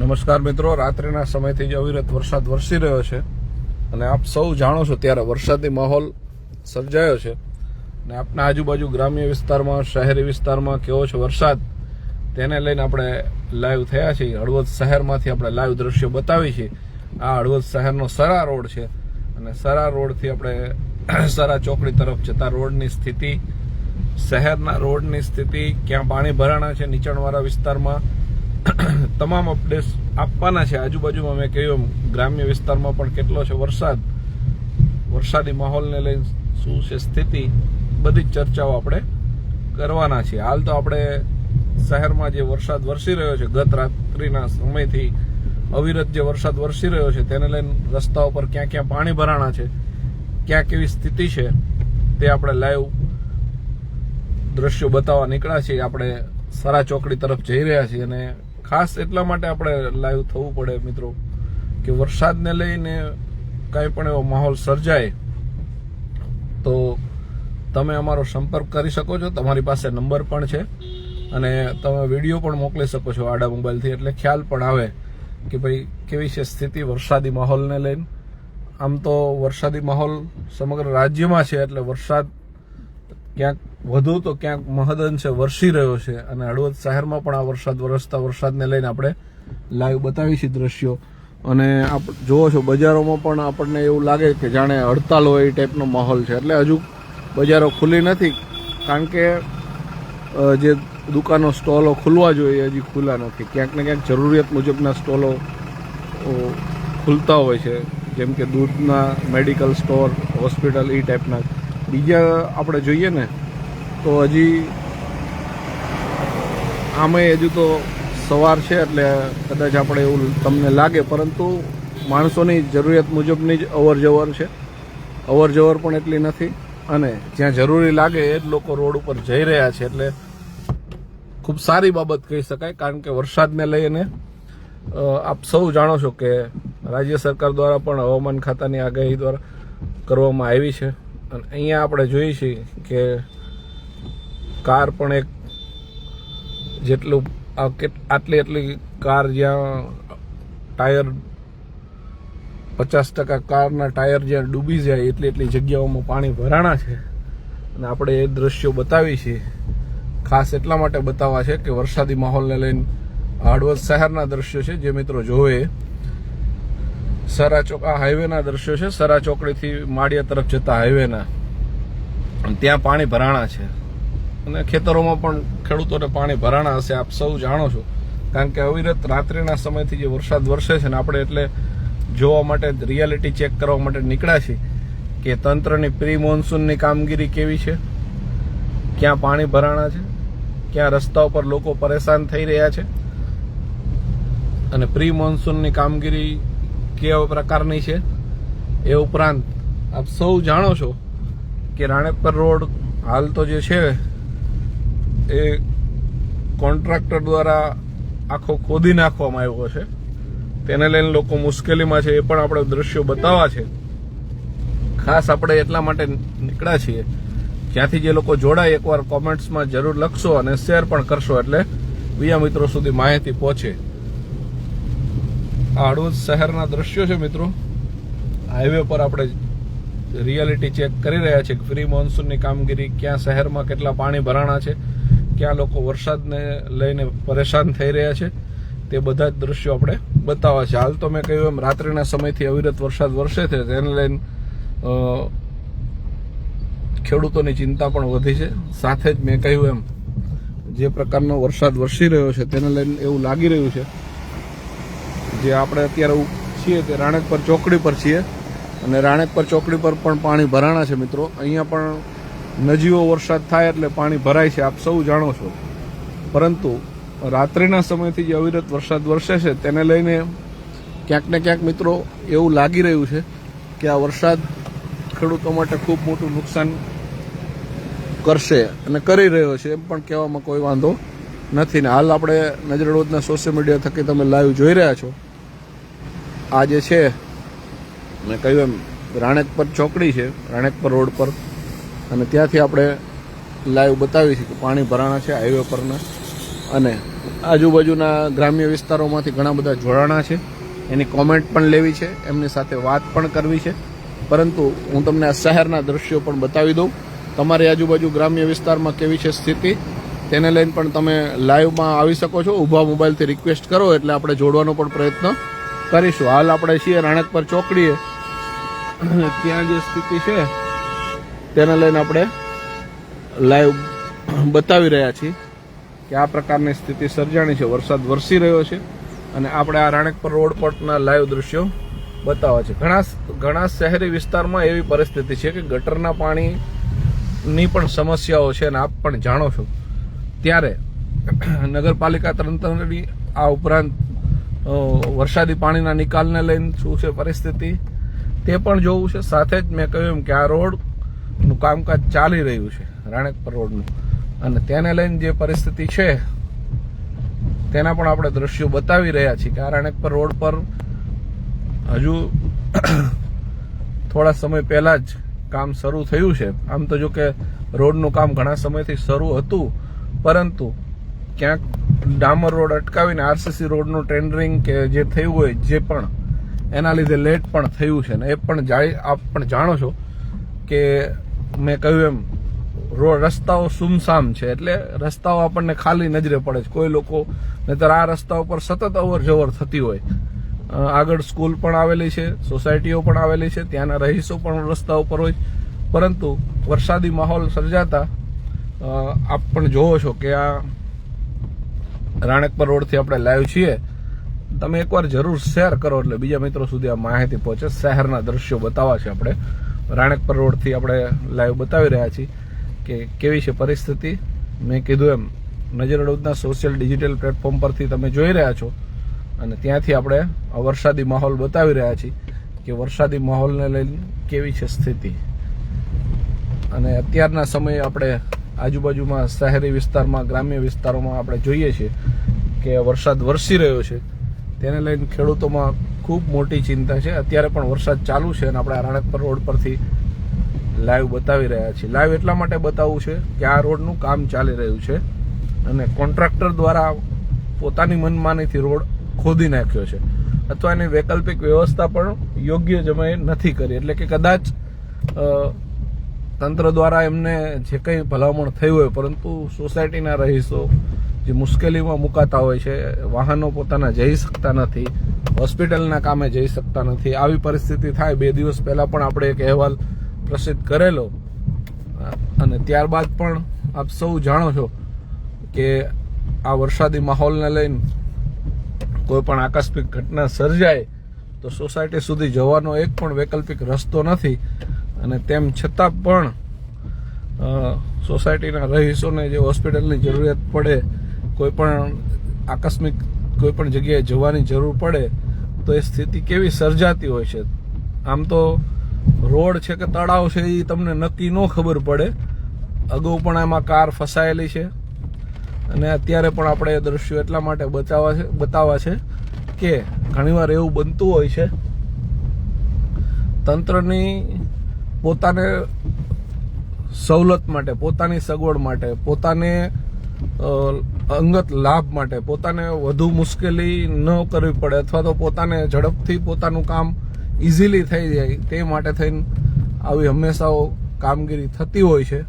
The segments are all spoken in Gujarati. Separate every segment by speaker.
Speaker 1: નમસ્કાર મિત્રો, રાત્રિના સમયથી જ અવિરત વરસાદ વરસી રહ્યો છે અને આપ સૌ જાણો છો ત્યારે વરસાદી માહોલ સર્જાયો છે અને આપના આજુબાજુ ગ્રામ્ય વિસ્તારમાં, શહેરી વિસ્તારમાં કેવો છે વરસાદ, તેને લઈને આપણે લાઈવ થયા છીએ. હળવદ શહેરમાંથી આપણે લાઈવ દ્રશ્યો બતાવી છીએ. આ હળવદ શહેરનો સરા રોડ છે અને સરા રોડથી આપણે સરા ચોકડી તરફ જતા રોડની સ્થિતિ, શહેરના રોડની સ્થિતિ, ક્યાં પાણી ભરાણા છે નીચાણવાળા વિસ્તારમાં, તમામ અપડેટ્સ આપવાના છે. આજુબાજુમાં મેં કહ્યું ગ્રામ્ય વિસ્તારમાં પણ કેટલો છે વરસાદ, વરસાદી માહોલને લઈને શું છે સ્થિતિ, બધી જ ચર્ચાઓ આપણે કરવાના છીએ. હાલ તો આપણે શહેરમાં જે વરસાદ વરસી રહ્યો છે, ગત રાત્રિના સમયથી અવિરત જે વરસાદ વરસી રહ્યો છે તેને લઈને રસ્તાઓ પર ક્યાં ક્યાં પાણી ભરાણા છે, ક્યાં કેવી સ્થિતિ છે, તે આપણે લાઈવ દ્રશ્યો બતાવવા નીકળ્યા છીએ. આપણે સરા ચોકડી તરફ જઈ રહ્યા છીએ અને ખાસ એટલા માટે આપણે લાઈવ થવું પડે મિત્રો કે વરસાદને લઈને કાંઈ પણ એવો માહોલ સર્જાય તો તમે અમારો સંપર્ક કરી શકો છો. તમારી પાસે નંબર પણ છે અને તમે વિડીયો પણ મોકલી શકો છો આડા મોબાઈલથી, એટલે ખ્યાલ પણ આવે કે ભાઈ કેવી છે સ્થિતિ વરસાદી માહોલને લઈને. આમ તો વરસાદી માહોલ સમગ્ર રાજ્યમાં છે, એટલે વરસાદ ક્યાંક વધુ તો ક્યાંક મહદઅંશે વરસી રહ્યો છે અને હળવદ શહેરમાં પણ આ વરસતા વરસાદને લઈને આપણે લાઈવ બતાવીશું દ્રશ્યો. અને આપ જોવો છો બજારોમાં પણ આપણને એવું લાગે કે જાણે હડતાલ હોય એ ટાઈપનો માહોલ છે. એટલે હજુ બજારો ખુલ્લી નથી, કારણ કે જે દુકાનો, સ્ટોલો ખુલવા જોઈએ હજી ખુલ્લા નથી. ક્યાંક ને ક્યાંક જરૂરિયાત મુજબના સ્ટોલો ખુલતા હોય છે, જેમ કે દૂધના, મેડિકલ સ્ટોર, હોસ્પિટલ, એ ટાઈપના. બીજા આપણે જોઈએ ને તો હજી આમે હજુ તો સવાર છે એટલે કદાચ આપણે એવું તમને લાગે, પરંતુ માણસોની જરૂરિયાત મુજબની જ અવર જવર છે. અવર જવર પણ એટલી નથી અને જ્યાં જરૂરી લાગે એ જ લોકો રોડ ઉપર જઈ રહ્યા છે, એટલે ખૂબ સારી બાબત કહી શકાય. કારણ કે વરસાદને લઈને આપ સૌ જાણો છો કે રાજ્ય સરકાર દ્વારા પણ હવામાન ખાતાની આગાહી દ્વારા કરવામાં આવી છે. અને અહીંયા આપણે જોઈએ છીએ કે કાર પણ એક જેટલું આટલી કાર, જ્યાં ટાયર 50% કારના ટાયર જ્યાં ડૂબી જાય એટલી જગ્યાઓમાં પાણી ભરાણા છે. અને આપણે એ દ્રશ્યો બતાવી છીએ, ખાસ એટલા માટે બતાવવા છે કે વરસાદી માહોલને લઈને હળવદ શહેરના દ્રશ્યો છે જે મિત્રો જોવે. સરા ચોક, આ હાઈવેના દ્રશ્યો છે, સરા ચોકડીથી માળિયા તરફ જતા હાઈવેના. ત્યાં પાણી ભરાણા છે અને ખેતરોમાં પણ ખેડૂતોને પાણી ભરાણા હશે, આપ સૌ જાણો છો. કારણ કે અવિરત રાત્રિના સમયથી જે વરસાદ વરસે છે ને આપણે એટલે જોવા માટે, રિયાલિટી ચેક કરવા માટે નીકળ્યા છીએ કે તંત્રની પ્રી મોન્સૂનની કામગીરી કેવી છે, ક્યાં પાણી ભરાણા છે, ક્યાં રસ્તાઓ પર લોકો પરેશાન થઈ રહ્યા છે અને પ્રી મોન્સૂનની કામગીરી કેવા પ્રકારની છે. એ ઉપરાંત આપ સૌ જાણો છો કે રાણેપર રોડ હાલ તો જે છે એ કોન્ટ્રાક્ટર દ્વારા આખો ખોદી નાખવામાં આવ્યો છે, તેને લઈને લોકો મુશ્કેલીમાં છે. એ પણ આપણે દ્રશ્યો બતાવવા છે. ખાસ આપણે એટલા માટે નીકળ્યા છીએ, જ્યાંથી જે લોકો જોડાય એકવાર કોમેન્ટ્સમાં જરૂર લખશો અને શેર પણ કરશો, એટલે બીજા મિત્રો સુધી માહિતી પહોંચે. આ હળવદ શહેરના દ્રશ્યો છે મિત્રો. હાઈવે પર આપણે રિયાલિટી ચેક કરી રહ્યા છે કે પ્રી મોન્સૂનની કામગીરી, ક્યાં શહેરમાં કેટલા પાણી ભરાણા છે, ક્યાં લોકો વરસાદને લઈને પરેશાન થઈ રહ્યા છે, તે બધા જ દ્રશ્યો આપણે બતાવવા છે. હાલ તો મેં કહ્યું એમ રાત્રિના સમયથી અવિરત વરસાદ વરસે છે, તેને લઈને ખેડૂતોની ચિંતા પણ વધી છે. સાથે જ મેં કહ્યું એમ જે પ્રકારનો વરસાદ વરસી રહ્યો છે તેને લઈને એવું લાગી રહ્યું છે, જે આપણે અત્યારે છીએ તે રાણેપર ચોકડી પર છીએ અને રાણેપર ચોકડી પર પણ પાણી ભરાણા છે મિત્રો. અહીંયા પણ નજીવો વરસાદ થાય એટલે પાણી ભરાય છે, આપ સૌ જાણો છો. પરંતુ રાત્રિના સમયથી જે અવિરત વરસાદ વરસે છે તેને લઈને ક્યાંક ને ક્યાંક મિત્રો એવું લાગી રહ્યું છે કે આ વરસાદ ખેડૂતો માટે ખૂબ મોટું નુકસાન કરશે અને કરી રહ્યો છે, એમ પણ કહેવામાં કોઈ વાંધો નથી. ને હાલ આપણે નજર હળવદના સોશિયલ મીડિયા થકી તમે લાઈવ જોઈ રહ્યા છો. આ જે છે મેં કહ્યું એમ રાણેપર ચોકડી છે, રાણેપર રોડ પર, અને ત્યાંથી આપણે લાઈવ બતાવી છે કે પાણી ભરાણા છે હાઈવે પરના. અને આજુબાજુના ગ્રામ્ય વિસ્તારોમાંથી ઘણા બધા જોડાણા છે, એની કોમેન્ટ પણ લેવી છે, એમની સાથે વાત પણ કરવી છે. પરંતુ હું તમને આ શહેરના દ્રશ્યો પણ બતાવી દઉં. તમારી આજુબાજુ ગ્રામ્ય વિસ્તારમાં કેવી છે સ્થિતિ, તેને લઈને પણ તમે લાઈવમાં આવી શકો છો. ઊભા મોબાઈલથી રિક્વેસ્ટ કરો એટલે આપણે જોડવાનો પણ પ્રયત્ન કરીશું. હાલ આપણે છીએ રાણકપર ચોકડીએ, ત્યાં જે સ્થિતિ છે તેને લઈને આપણે લાઈવ બતાવી રહ્યા છીએ કે આ પ્રકારની સ્થિતિ સર્જાણી છે. વરસાદ વરસી રહ્યો છે અને આપણે આ રાણકપર રોડ પરના લાઈવ દ્રશ્યો બતાવવા છે. ઘણા શહેરી વિસ્તારમાં એવી પરિસ્થિતિ છે કે ગટરના પાણીની પણ સમસ્યાઓ છે અને આપ પણ જાણો છો. ત્યારે નગરપાલિકા તંત્રની આ ઉપરાંત વરસાદી પાણીના નિકાલને લઈને શું છે પરિસ્થિતિ તે પણ જોવું છે. સાથે જ મેં કહ્યું એમ કે આ રોડનું કામકાજ ચાલી રહ્યું છે, રાણકપર રોડનું, અને તેને લઈને જે પરિસ્થિતિ છે તેના પણ આપણે દ્રશ્યો બતાવી રહ્યા છીએ કે આ રાણકપર રોડ પર હજુ થોડા સમય પહેલા જ કામ શરૂ થયું છે. આમ તો જો કે રોડનું કામ ઘણા સમયથી શરૂ હતું, પરંતુ ક્યાંક ડામર રોડ અટકાવીને આરસીસી રોડનું ટેન્ડરિંગ કે જે થયું હોય જે પણ એના લીધે લેટ પણ થયું છે. ને એ પણ આપ પણ જાણો છો કે મેં કહ્યું એમ રસ્તાઓ સુમસામ છે, એટલે રસ્તાઓ આપણને ખાલી નજરે પડે છે. કોઈ લોકો નહીતર આ રસ્તાઓ પર સતત અવર જવર થતી હોય. આગળ સ્કૂલ પણ આવેલી છે, સોસાયટીઓ પણ આવેલી છે, ત્યાંના રહીશો પણ રસ્તા ઉપર હોય. પરંતુ વરસાદી માહોલ સર્જાતા આપ પણ જોવો છો કે આ રાણકપર રોડથી આપણે લાઈવ છીએ. તમે એકવાર જરૂર શેર કરો એટલે બીજા મિત્રો સુધી આ માહિતી પહોંચે. શહેરના દ્રશ્યો બતાવવા છે આપણે. રાણકપર રોડથી આપણે લાઈવ બતાવી રહ્યા છીએ કે કેવી છે પરિસ્થિતિ. મેં કીધું એમ નજર હળવદના સોશિયલ ડિજિટલ પ્લેટફોર્મ પરથી તમે જોઈ રહ્યા છો અને ત્યાંથી આપણે વરસાદી માહોલ બતાવી રહ્યા છીએ કે વરસાદી માહોલને લઈને કેવી છે સ્થિતિ. અને અત્યારના સમયે આપણે આજુબાજુમાં શહેરી વિસ્તારમાં, ગ્રામ્ય વિસ્તારોમાં આપણે જોઈએ છીએ કે વરસાદ વરસી રહ્યો છે. તેને લઈને ખેડૂતોમાં ખૂબ મોટી ચિંતા છે. અત્યારે પણ વરસાદ ચાલુ છે અને આપણે આ રાણકપર રોડ પરથી લાઈવ બતાવી રહ્યા છીએ. લાઈવ એટલા માટે બતાવવું છે કે આ રોડનું કામ ચાલી રહ્યું છે અને કોન્ટ્રાક્ટર દ્વારા પોતાની મનમાનીથી રોડ ખોદી નાખ્યો છે, અથવા એની વૈકલ્પિક વ્યવસ્થા પણ યોગ્ય સમયે નથી કરી. એટલે કે કદાચ તંત્ર દ્વારા એમને જે કંઈ ભલામણ થઈ હોય, પરંતુ સોસાયટીના રહીશો જે મુશ્કેલીમાં મુકાતા હોય છે, વાહનો પોતાના જઈ શકતા નથી, હોસ્પિટલના કામે જઈ શકતા નથી. આવી પરિસ્થિતિ થાય. 2 દિવસ પહેલા પણ આપણે એક અહેવાલ પ્રસિદ્ધ કરેલો અને ત્યારબાદ પણ આપ સૌ જાણો છો કે આ વરસાદી માહોલને લઈને કોઈ પણ આકસ્મિક ઘટના સર્જાય તો સોસાયટી સુધી જવાનો એક પણ વૈકલ્પિક રસ્તો નથી. અને તેમ છતાં પણ સોસાયટીના રહીશોને જે હોસ્પિટલની જરૂરિયાત પડે, કોઈ પણ આકસ્મિક કોઈ પણ જગ્યાએ જવાની જરૂર પડે તો એ સ્થિતિ કેવી સર્જાતી હોય છે. આમ તો રોડ છે કે તળાવ છે એ તમને નક્કી ન ખબર પડે. અગાઉ પણ એમાં કાર ફસાયેલી છે અને અત્યારે પણ આપણે એ દ્રશ્યો એટલા માટે બતાવવા છે કે ઘણીવાર એવું બનતું હોય છે તંત્રની પોતાને સવલત માટે, પોતાની સગવડ માટે, પોતાને અંગત લાભ માટે, પોતાને વધુ મુશ્કેલી ન કરવી પડે અથવા તો પોતાને ઝડપથી પોતાનું કામ ઇઝીલી થઈ જાય તે માટે થઈને આવી હંમેશા કામગીરી થતી હોય છે.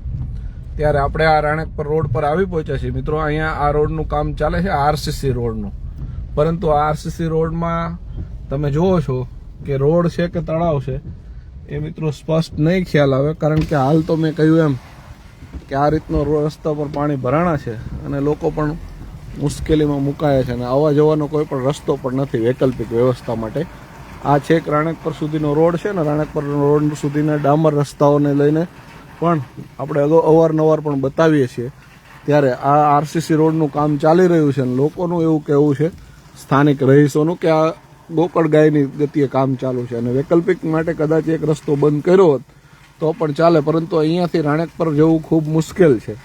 Speaker 1: ત્યારે આપણે આ રાણકપર રોડ પર આવી પહોંચ્યા છીએ. મિત્રો, અહીંયા આ રોડનું કામ ચાલે છે, આરસીસી રોડનું. પરંતુ આ આરસીસી રોડમાં તમે જુઓ છો કે રોડ છે કે તળાવ છે એ મિત્રો સ્પષ્ટ નહીં ખ્યાલ આવે. કારણ કે હાલ તો મેં કહ્યું એમ કે આ રીતનો રસ્તા પર પાણી ભરાણા છે અને લોકો પણ મુશ્કેલીમાં મુકાયા છે અને આવવા જવાનો કોઈ પણ રસ્તો પણ નથી વૈકલ્પિક વ્યવસ્થા માટે. આ છેક રાણકપર સુધીનો રોડ છે ને રાણકપર રોડ સુધીના ડામર રસ્તાઓને લઈને પણ આપણે અવારનવાર પણ બતાવીએ છીએ. ત્યારે આ આરસીસી રોડનું કામ ચાલી રહ્યું છે અને લોકોનું એવું કહેવું છે, સ્થાનિક રહીશોનું, કે આ ગોકળ ગાયની ગતિએ કામ ચાલુ છે અને વૈકલ્પિક માટે કદાચ એક રસ્તો બંધ કર્યો હોત તો પણ ચાલે, પરંતુ અહીંયાથી રાણકપર જવું ખૂબ મુશ્કેલ છે.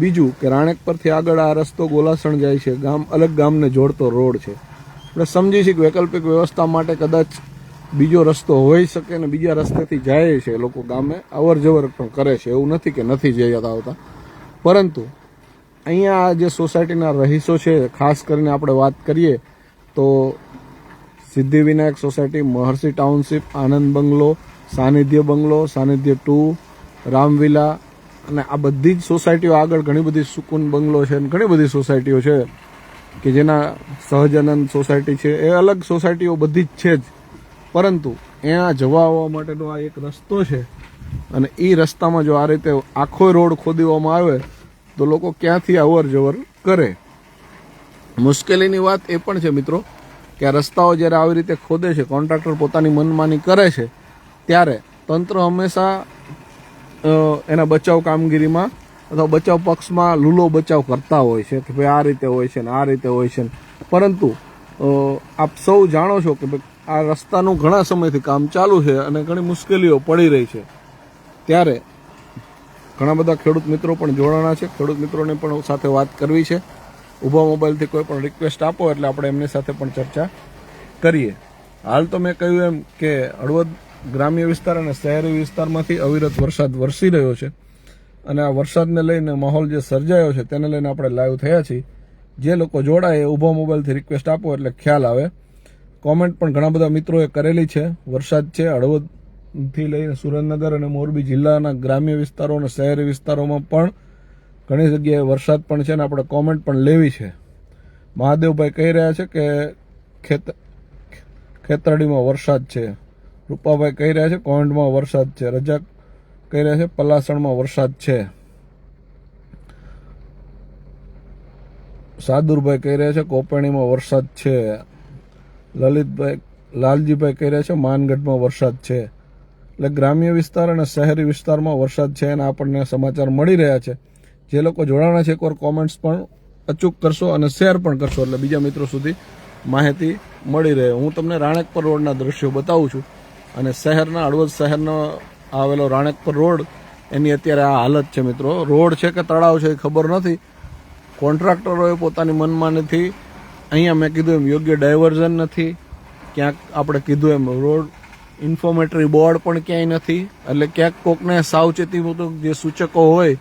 Speaker 1: બીજું કે રાણકપરથી આગળ આ રસ્તો ગોલાસણ જાય છે, અલગ ગામને જોડતો રોડ છે. આપણે સમજી છીએ કે વૈકલ્પિક વ્યવસ્થા માટે કદાચ બીજો રસ્તો હોઈ શકે ને બીજા રસ્તેથી જાય છે, લોકો ગામે અવર જવર પણ કરે છે. એવું નથી કે નથી જઈ આવતા, પરંતુ અહીંયા જે સોસાયટીના રહીશો છે, ખાસ કરીને આપણે વાત કરીએ તો સિદ્ધિવિનાયક સોસાયટી, મહર્ષિ ટાઉનશીપ, આનંદ બંગલો, સાનિધ્ય બંગલો, સાનિધ્ય 2, રામવિલા અને આ બધી જ સોસાયટીઓ આગળ ઘણી બધી સુકૂન બંગલો છે અને ઘણી બધી સોસાયટીઓ છે કે જેના સહજાનંદ સોસાયટી છે, એ અલગ સોસાયટીઓ બધી જ છે જ, પરંતુ અહીંયા જવા આવવા માટેનો આ એક રસ્તો છે અને એ રસ્તામાં જો આ રીતે આખો રોડ ખોદી દેવામાં આવે તો લોકો ક્યાંથી અવર જવર કરે. મુશ્કેલીની વાત એ પણ છે મિત્રો કે આ રસ્તાઓ જ્યારે આવી રીતે ખોદે છે, કોન્ટ્રાક્ટર પોતાની મનમાની કરે છે, ત્યારે તંત્ર હંમેશા એના બચાવ કામગીરીમાં અથવા બચાવ પક્ષમાં લૂલો બચાવ કરતા હોય છે કે ભાઈ આ રીતે હોય છે ને આ રીતે હોય છે, પરંતુ આપ સૌ જાણો છો કે ભાઈ આ રસ્તાનું ઘણા સમયથી કામ ચાલુ છે અને ઘણી મુશ્કેલીઓ પડી રહી છે. ત્યારે ઘણા બધા ખેડૂત મિત્રો પણ જોડાણા છે. ખેડૂત મિત્રોને પણ સાથે વાત કરવી છે. ઊભા મોબાઈલથી કોઈ પણ રિક્વેસ્ટ આપો એટલે આપણે એમની સાથે પણ ચર્ચા કરીએ. હાલ તો મેં કહ્યું એમ કે હળવદ ગ્રામ્ય વિસ્તાર અને શહેરી વિસ્તારમાંથી અવિરત વરસાદ વરસી રહ્યો છે અને આ વરસાદને લઈને માહોલ જે સર્જાયો છે તેને લઈને આપણે લાઈવ થયા છીએ. જે લોકો જોડાય ઊભા મોબાઈલથી રિક્વેસ્ટ આપો એટલે ખ્યાલ આવે. કોમેન્ટ પણ ઘણા બધા મિત્રોએ કરેલી છે. વરસાદ છે હળવદથી લઈને સુરેન્દ્રનગર અને મોરબી જિલ્લાના ગ્રામ્ય વિસ્તારો અને શહેરી વિસ્તારોમાં પણ ઘણી જગ્યાએ વરસાદ પણ છે અને આપણે કોમેન્ટ પણ લેવી છે. મહાદેવભાઈ કહી રહ્યા છે કે ખેતરડીમાં વરસાદ છે. રૂપાભાઈ કહી રહ્યા છે કોમેન્ટમાં વરસાદ છે. રજાક કહી રહ્યા છે પલાસણમાં વરસાદ છે. સાદુરભાઈ કહી રહ્યા છે કોપણીમાં વરસાદ છે. લલિતભાઈ લાલજીભાઈ કહી રહ્યા છે માનગઢમાં વરસાદ છે. એટલે ગ્રામ્ય વિસ્તાર અને શહેરી વિસ્તારમાં વરસાદ છે અને આપણને સમાચાર મળી રહ્યા છે. જે લોકો જોડાણા છે એકવાર કોમેન્ટ્સ પણ અચૂક કરશો અને શેર પણ કરશો એટલે બીજા મિત્રો સુધી માહિતી મળી રહે. હું તમને રાણેકપર રોડના દ્રશ્યો બતાવું છું અને શહેરના હળવદ શહેરનો આવેલો રાણેકપર રોડ એની અત્યારે આ હાલત છે મિત્રો. રોડ છે કે તળાવ છે એ ખબર નથી. કોન્ટ્રાક્ટરોએ પોતાની મનમાનીથી અહીંયા મેં કીધું એમ યોગ્ય ડાયવર્ઝન નથી, ક્યાંક આપણે કીધું એમ રોડ ઇન્ફોર્મેટરી બોર્ડ પણ ક્યાંય નથી, એટલે ક્યાંક કોકને સાવચેતી જે સૂચકો હોય,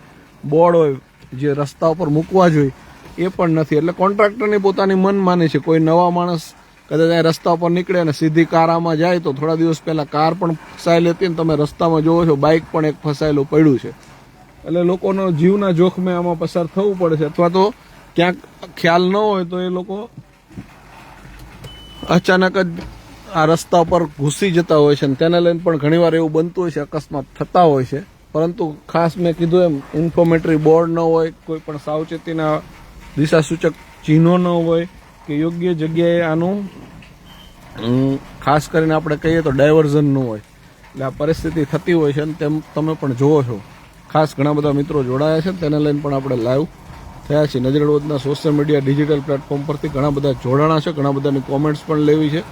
Speaker 1: બોર્ડ હોય જે રસ્તા ઉપર મૂકવા જોઈએ એ પણ નથી. એટલે કોન્ટ્રાક્ટરની પોતાની મનમાની છે. કોઈ નવા માણસ કદાચ રસ્તા પર નીકળે અને સીધી કાર આમાં જાય તો થોડા દિવસ પહેલા કાર પણ ફસાયેલી હતી ને તમે રસ્તામાં જોવો છો બાઇક પણ એક ફસાયેલું પડ્યું છે. એટલે લોકોનો જીવના જોખમે આમાં પસાર થવું પડે છે, અથવા તો ક્યાંક ખ્યાલ ન હોય તો એ લોકો અચાનક જ આ રસ્તા પર ઘૂસી જતા હોય છે અને તેને લઈને પણ ઘણીવાર એવું બનતું હોય છે, અકસ્માત થતા હોય છે. પરંતુ ખાસ મેં કીધું એમ ઇન્ફોર્મેટરી બોર્ડ ન હોય, કોઈ પણ સાવચેતીના દિશા સૂચક ચિહ્નો ન હોય કે યોગ્ય જગ્યાએ આનું ખાસ કરીને આપણે કહીએ તો ડાયવર્ઝન ન હોય, એટલે આ પરિસ્થિતિ થતી હોય છે અને તેમ તમે પણ જુઓ છો. ખાસ ઘણા બધા મિત્રો જોડાયા છે તેને લઈને પણ આપણે લાઈવ થયા છીએ. નજર હળવદના સોશિયલ મીડિયા ડિજિટલ પ્લેટફોર્મ પરથી ઘણા બધા જોડાણા છે. ઘણા બધાની કોમેન્ટ્સ પણ લેવી છે.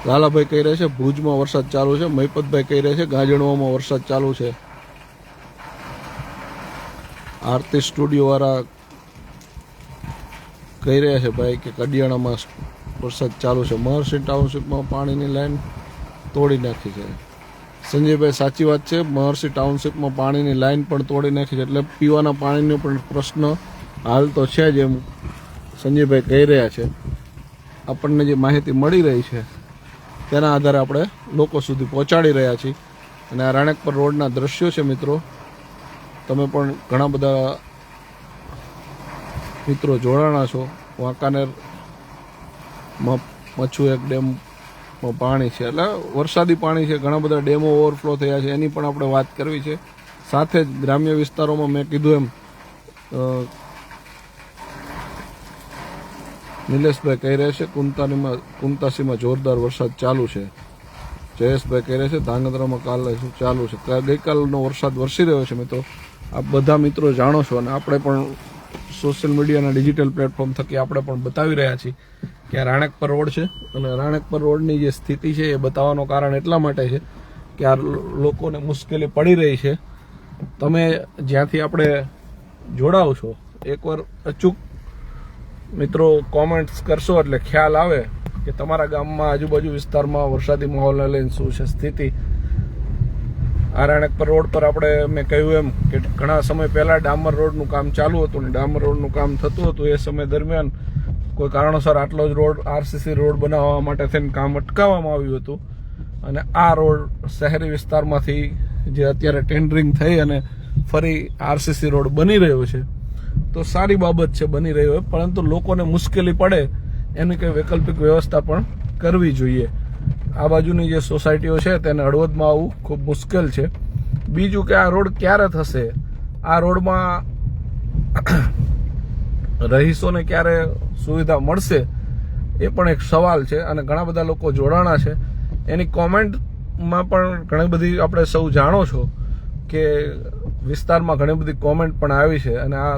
Speaker 1: લાલાભાઈ કહી રહ્યા છે ભુજમાં વરસાદ ચાલુ છે. મહિપતભાઈ કહી રહ્યા છે ગાજણવામાં વરસાદ ચાલુ છે. આરતી સ્ટુડિયો વાળા કહી રહ્યા છે ભાઈ કે કડિયાણામાં વરસાદ ચાલુ છે. મહર્ષિ ટાઉનશીપમાં પાણીની લાઈન તોડી નાખી છે. સંજયભાઈ સાચી વાત છે, મહર્ષિ ટાઉનશીપમાં પાણીની લાઈન પણ તોડી નાખી છે, એટલે પીવાના પાણીનો પણ પ્રશ્ન હાલ તો છે જ એમ સંજયભાઈ કહી રહ્યા છે. આપણને જે માહિતી મળી રહી છે તેના આધારે આપણે લોકો સુધી પહોંચાડી રહ્યા છીએ. અને આ રાણેકપર રોડના દ્રશ્યો છે મિત્રો. તમે પણ ઘણા બધા મિત્રો જોડાણા છો. વાંકાનેરમાં મચ્છુ એક ડેમમાં પાણી છે, એટલે વરસાદી પાણી છે. ઘણા બધા ડેમો ઓવરફ્લો થયા છે, એની પણ આપણે વાત કરવી છે. સાથે જ ગ્રામ્ય વિસ્તારોમાં મેં કીધું એમ નિલેશભાઈ કહી રહ્યા છે કુંતાસીમાં જોરદાર વરસાદ ચાલુ છે. જયેશભાઈ કહી રહ્યા છે ધાંગધ્રામાં કાલે ચાલુ છે. ગઈકાલનો વરસાદ વરસી રહ્યો છે મિત્રો. આપ બધા મિત્રો જાણો છો અને આપણે પણ સોશિયલ મીડિયાના ડિજિટલ પ્લેટફોર્મ થકી આપણે પણ બતાવી રહ્યા છીએ કે આ રાણેકપર રોડ છે અને રાણેકપર રોડની જે સ્થિતિ છે એ બતાવવાનું કારણ એટલા માટે છે કે આ લોકોને મુશ્કેલી પડી રહી છે. તમે જ્યાંથી આપણે જોડાવ છો એકવાર અચૂક મિત્રો કોમેન્ટ્સ કરશો એટલે ખ્યાલ આવે કે તમારા ગામમાં આજુબાજુ વિસ્તારમાં વરસાદી માહોલને લઈને શું છે સ્થિતિ. આ રાણકપર રોડ પર આપણે મેં કહ્યું એમ કે ઘણા સમય પહેલા ડામર રોડનું કામ ચાલુ હતું ને ડામર રોડનું કામ થતું હતું. એ સમય દરમિયાન કોઈ કારણોસર આટલો જ રોડ આરસીસી રોડ બનાવવા માટે થઈને કામ અટકાવવામાં આવ્યું હતું અને આ રોડ શહેરી વિસ્તારમાંથી જે અત્યારે ટેન્ડરિંગ થઈ અને ફરી આરસીસી રોડ બની રહ્યો છે તો સારી બાબત છે બની રહ્યો હોય, પરંતુ લોકોને મુશ્કેલી પડે એની કંઈ વૈકલ્પિક વ્યવસ્થા પણ કરવી જોઈએ. આ બાજુની જે સોસાયટીઓ છે તેને હળવદમાં આવવું ખૂબ મુશ્કેલ છે. બીજું કે આ રોડ ક્યારે થશે, આ રોડમાં રહીશોને ક્યારે સુવિધા મળશે એ પણ એક સવાલ છે અને ઘણા બધા લોકો જોડાણા છે. એની કોમેન્ટમાં પણ ઘણી બધી આપણે સૌ જાણો છો કે વિસ્તારમાં ઘણી બધી કોમેન્ટ પણ આવી છે અને આ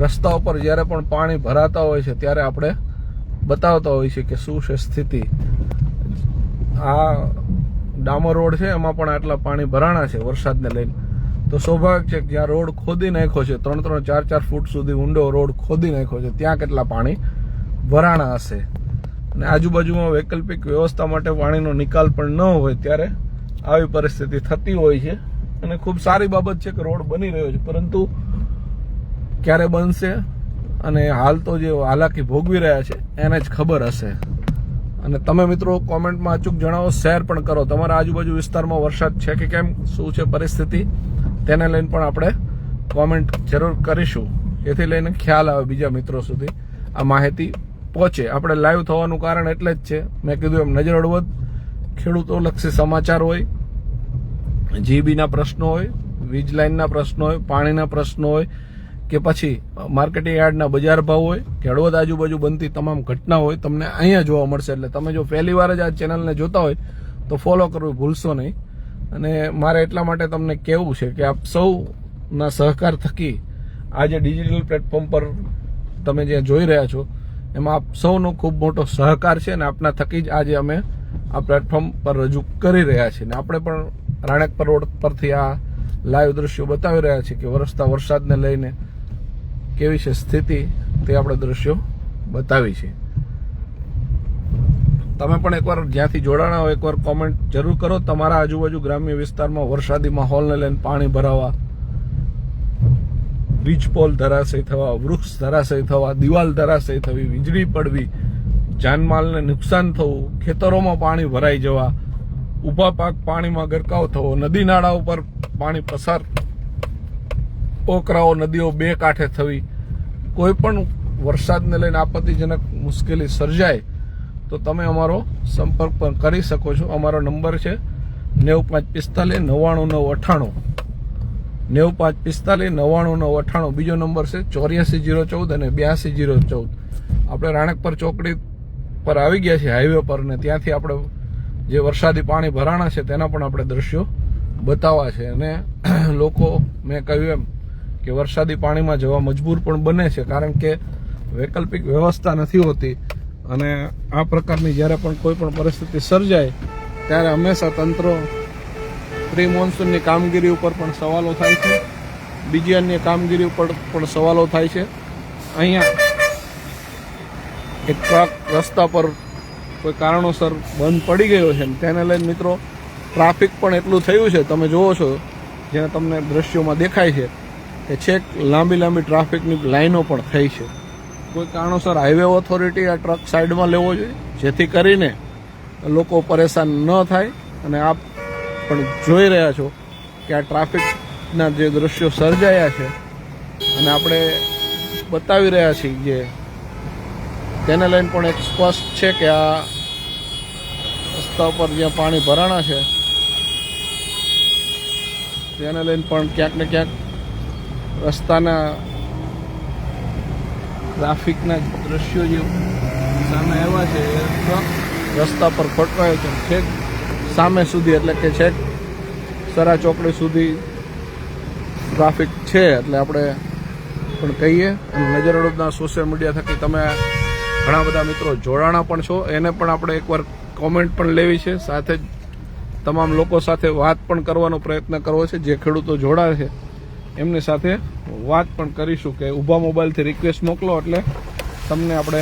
Speaker 1: રસ્તા ઉપર જ્યારે પણ પાણી ભરાતા હોય છે ત્યારે આપણે બતાવતા હોય છે કે શું છે સ્થિતિ. આ ડામર રોડ છે એમાં પણ આટલા પાણી ભરાણા છે વરસાદને લઈને, તો સ્વાભાવિક છે કે જ્યાં રોડ ખોદી નાખ્યો છે 3-4 ફૂટ સુધી ઊંડો રોડ ખોદી નાખ્યો છે ત્યાં કેટલા પાણી ભરાણા હશે. અને આજુબાજુમાં વૈકલ્પિક વ્યવસ્થા માટે પાણીનો નિકાલ પણ ન હોય ત્યારે આવી પરિસ્થિતિ થતી હોય છે. અને ખૂબ સારી બાબત છે કે રોડ બની રહ્યો છે, પરંતુ ક્યારે બનશે અને હાલ તો જે હાલાકી ભોગવી રહ્યા છે એને જ ખબર હશે. અને તમે મિત્રો કોમેન્ટમાં અચૂક જણાવો, શેર પણ કરો તમારા આજુબાજુ વિસ્તારમાં વરસાદ છે કે કેમ, શું છે પરિસ્થિતિ, તેને લઈને પણ આપણે કોમેન્ટ જરૂર કરીશું, જેથી લઈને ખ્યાલ આવે બીજા મિત્રો સુધી આ માહિતી પહોંચે. આપણે લાઈવ થવાનું કારણ એટલે જ છે, મેં કીધું એમ નજર હળવદ ખેડૂતો લક્ષી સમાચાર હોય, જીબીના પ્રશ્નો હોય, વીજ લાઇનના પ્રશ્નો હોય, પાણીના પ્રશ્નો હોય કે પછી માર્કેટિંગ યાર્ડના બજાર ભાવ હોય કે હળવદ આજુબાજુ બનતી તમામ ઘટના હોય તમને અહીંયા જોવા મળશે. એટલે તમે જો પહેલી વાર જ આ ચેનલને જોતા હોય તો ફોલો કરવું ભૂલશો નહીં. અને મારે એટલા માટે તમને કહેવું છે કે આપ સૌના સહકાર થકી આજે ડિજિટલ પ્લેટફોર્મ પર તમે જે જોઈ રહ્યા છો એમાં આપ સૌનો ખૂબ મોટો સહકાર છે અને આપના થકી જ આજે અમે આ પ્લેટફોર્મ પર રજૂ કરી રહ્યા છીએ. ને આપણે પણ રાણકપર રોડ પરથી આ લાઈવ દ્રશ્યો બતાવી રહ્યા છીએ કે વરસતા વરસાદને લઈને કેવી છે સ્થિતિ, તે આપણે દ્રશ્યો બતાવી છે. તમે પણ એકવાર જ્યાંથી જોડાણા હોય એકવાર કોમેન્ટ જરૂર કરો. તમારા આજુબાજુ ગ્રામ્ય વિસ્તારમાં વરસાદી માહોલને લઈને પાણી ભરાવા, વીજ પોલ ધરાશય થવા, વૃક્ષ ધરાશય થવા, દિવાલ ધરાશય થવી, વીજળી પડવી, જાનમાલને નુકસાન થવું, ખેતરોમાં પાણી ભરાઈ જવા, ઊભા પાક પાણીમાં ગરકાવ થવો, નદી નાળા ઉપર પાણી પસાર, પોકરાઓ નદીઓ બે કાંઠે થવી, કોઈ પણ વરસાદને લઈને આપત્તિજનક મુશ્કેલી સર્જાય તો તમે અમારો સંપર્ક પણ કરી શકો છો. અમારો નંબર છે 9545 99998, 9545 99998. બીજો નંબર છે 84014 અને 82014. આપણે રાણકપર ચોકડી પર આવી ગયા છીએ હાઈવે પર, ને ત્યાંથી આપણે જે વરસાદી પાણી ભરાણા છે તેના પણ આપણે દ્રશ્યો બતાવવા છે. અને લોકો મેં કહ્યું એમ કે વરસાદી પાણીમાં જવા મજબૂર પણ બને છે, કારણ કે વૈકલ્પિક વ્યવસ્થા નથી હોતી. અને આ પ્રકારની જ્યારે પણ કોઈ પણ પરિસ્થિતિ સર્જાય ત્યારે હંમેશા તંત્ર પ્રી મોન્સૂનની કામગીરી ઉપર પણ સવાલો થાય છે, બીજી અન્ય કામગીરી ઉપર પણ સવાલો થાય છે. અહીંયા એક ટ્રક રસ્તા પર કોઈ કારણોસર બંધ પડી ગયો છે, તેને લઈને મિત્રો ટ્રાફિક પણ એટલું થયું છે, તમે જોવો છો જેને તમને દ્રશ્યોમાં દેખાય છે કે છેક લાંબી લાંબી ટ્રાફિકની લાઈનો પણ થઈ છે. કોઈ કારણોસર હાઈવે ઓથોરિટી આ ટ્રક સાઈડમાં લેવો જોઈએ, જેથી કરીને લોકો પરેશાન ન થાય. અને આપ પણ જોઈ રહ્યા છો કે આ ટ્રાફિકના જે દ્રશ્યો સર્જાયા છે અને આપણે બતાવી રહ્યા છીએ, જે તેને લઈને પણ એક સ્પષ્ટ છે કે આ રસ્તા પર જ્યાં પાણી ભરાણા છે તેને લઈને પણ ક્યાંક ને ક્યાંક રસ્તાના ટ્રાફિકના દ્રશ્યો જે સામે આવ્યા છે એ રસ્તા પર ફટકાયો છે, છેક સામે સુધી એટલે કે છેક સરા ચોકડી સુધી ટ્રાફિક છે. એટલે આપણે પણ કહીએ અને નજર હળવદના સોશિયલ મીડિયા થકી તમે ઘણા બધા મિત્રો જોડાણા પણ છો, એને પણ આપણે એકવાર કોમેન્ટ પણ લેવી છે, સાથે જ તમામ લોકો સાથે વાત પણ કરવાનો પ્રયત્ન કરવો છે. જે ખેડૂતો જોડાય છે એમની સાથે વાત પણ કરીશું કે ઊભા મોબાઈલથી રિક્વેસ્ટ મોકલો એટલે તમને આપણે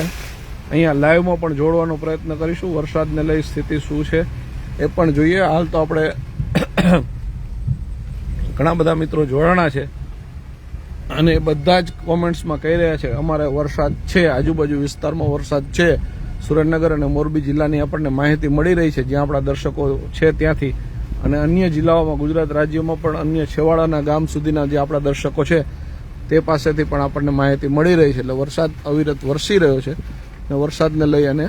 Speaker 1: અહીંયા લાઈવમાં પણ જોડવાનો પ્રયત્ન કરીશું. વરસાદને લઈ સ્થિતિ શું છે એ પણ જોઈએ. હાલ તો આપણે ઘણા બધા મિત્રો જોડાણા છે અને બધા જ કોમેન્ટ્સમાં કહી રહ્યા છે અમારે વરસાદ છે, આજુબાજુ વિસ્તારમાં વરસાદ છે. સુરેન્દ્રનગર અને મોરબી જિલ્લાની આપણને માહિતી મળી રહી છે જ્યાં આપણા દર્શકો છે ત્યાંથી, અને અન્ય જિલ્લાઓમાં ગુજરાત રાજ્યોમાં પણ અન્ય છેવાડાના ગામ સુધીના જે આપણા દર્શકો છે તે પાસેથી પણ આપણને માહિતી મળી રહી છે. એટલે વરસાદ અવિરત વરસી રહ્યો છે અને વરસાદને લઈ અને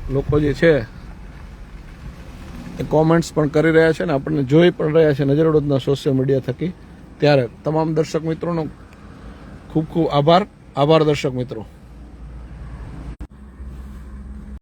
Speaker 1: લોકો જે છે એ કોમેન્ટ્સ પણ કરી રહ્યા છે અને આપણને જોઈ પણ રહ્યા છે નજર વડોદના સોશિયલ મીડિયા થકી. ત્યારે તમામ દર્શક મિત્રોનો ખૂબ ખૂબ આભાર દર્શક મિત્રો.